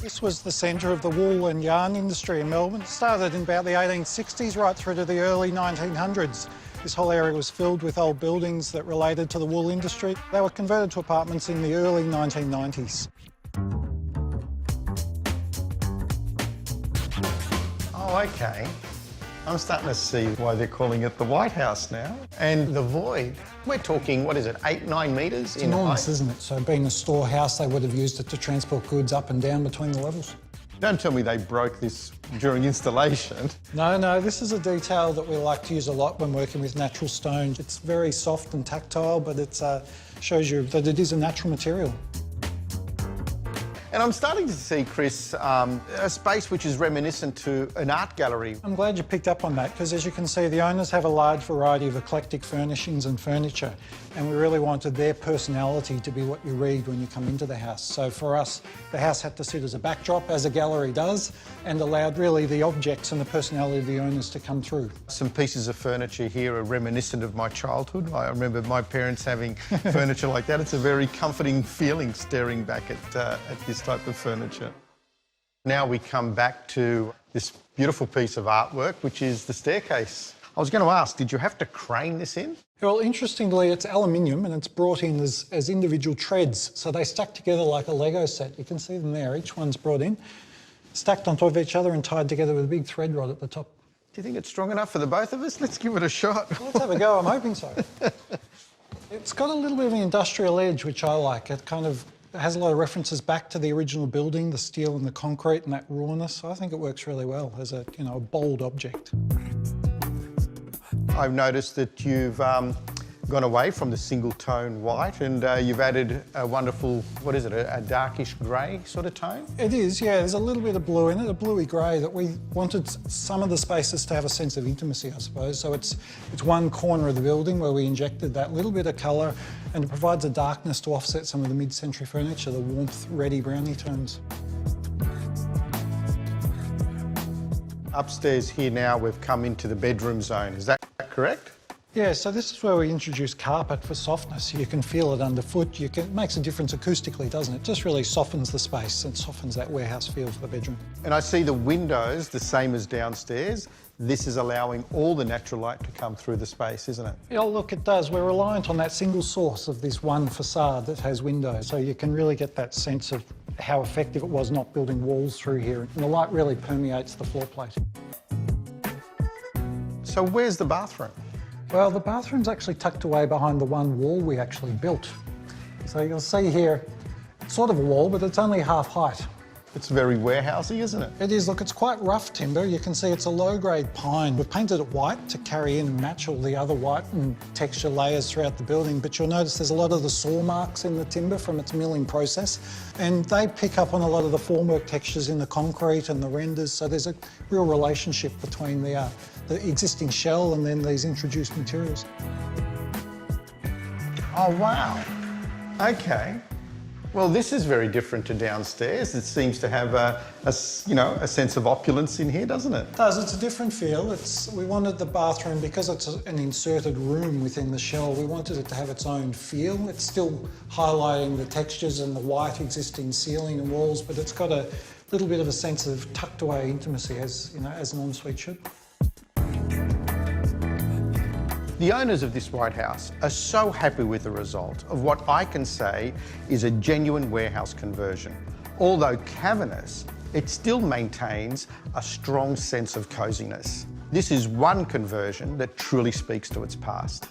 This was the centre of the wool and yarn industry in Melbourne. It started in about the 1860s right through to the early 1900s. This whole area was filled with old buildings that related to the wool industry. They were converted to apartments in the early 1990s. Oh, okay. I'm starting to see why they're calling it the White House now. And the void, we're talking, what is it, 8-9 metres in height? Enormous, isn't it? So being a storehouse, they would have used it to transport goods up and down between the levels. Don't tell me they broke this during installation. No, this is a detail that we like to use a lot when working with natural stone. It's very soft and tactile, but it shows you that it is a natural material. And I'm starting to see, Chris, a space which is reminiscent to an art gallery. I'm glad you picked up on that, because as you can see, the owners have a large variety of eclectic furnishings and furniture, and we really wanted their personality to be what you read when you come into the house. So for us, the house had to sit as a backdrop, as a gallery does, and allowed really the objects and the personality of the owners to come through. Some pieces of furniture here are reminiscent of my childhood. I remember my parents having furniture like that. It's a very comforting feeling staring back at this type of furniture. Now we come back to this beautiful piece of artwork, which is the staircase. I was going to ask, did you have to crane this in? Well, interestingly, it's aluminium and it's brought in as individual treads. So they stack together like a Lego set. You can see them there. Each one's brought in, stacked on top of each other and tied together with a big thread rod at the top. Do you think it's strong enough for the both of us? Let's give it a shot. Well, let's have a go. I'm hoping so. It's got a little bit of an industrial edge, which I like. It kind of has a lot of references back to the original building, the steel and the concrete and that rawness. So I think it works really well as a, a bold object. I've noticed that you've gone away from the single tone white and you've added a wonderful, what is it, a darkish grey sort of tone? It is, yeah. There's a little bit of blue in it, a bluey grey, that we wanted some of the spaces to have a sense of intimacy, I suppose. So it's one corner of the building where we injected that little bit of colour, and it provides a darkness to offset some of the mid-century furniture, the warmth, reddy, browny tones. Upstairs here now we've come into the bedroom zone, is that correct? Yeah, so this is where we introduce carpet for softness. You can feel it underfoot. It makes a difference acoustically, doesn't it? Just really softens the space and softens that warehouse feel for the bedroom. And I see the windows the same as downstairs. This is allowing all the natural light to come through the space, isn't it? Yeah, look, it does. We're reliant on that single source of this one facade that has windows, so you can really get that sense of how effective it was not building walls through here. And the light really permeates the floor plate. So where's the bathroom? Well, the bathroom's actually tucked away behind the one wall we actually built. So you'll see here, it's sort of a wall, but it's only half height. It's very warehousey, isn't it? It is. Look, it's quite rough timber. You can see it's a low-grade pine. We've painted it white to carry in and match all the other white and texture layers throughout the building, but you'll notice there's a lot of the saw marks in the timber from its milling process, and they pick up on a lot of the formwork textures in the concrete and the renders, so there's a real relationship between the existing shell and then these introduced materials. Oh, wow. Okay. Well, this is very different to downstairs. It seems to have a sense of opulence in here, doesn't it? It does. It's a different feel. We wanted the bathroom, because it's an inserted room within the shell, we wanted it to have its own feel. It's still highlighting the textures and the white existing ceiling and walls, but it's got a little bit of a sense of tucked away intimacy, as an ensuite should. The owners of this White House are so happy with the result of what I can say is a genuine warehouse conversion. Although cavernous, it still maintains a strong sense of coziness. This is one conversion that truly speaks to its past.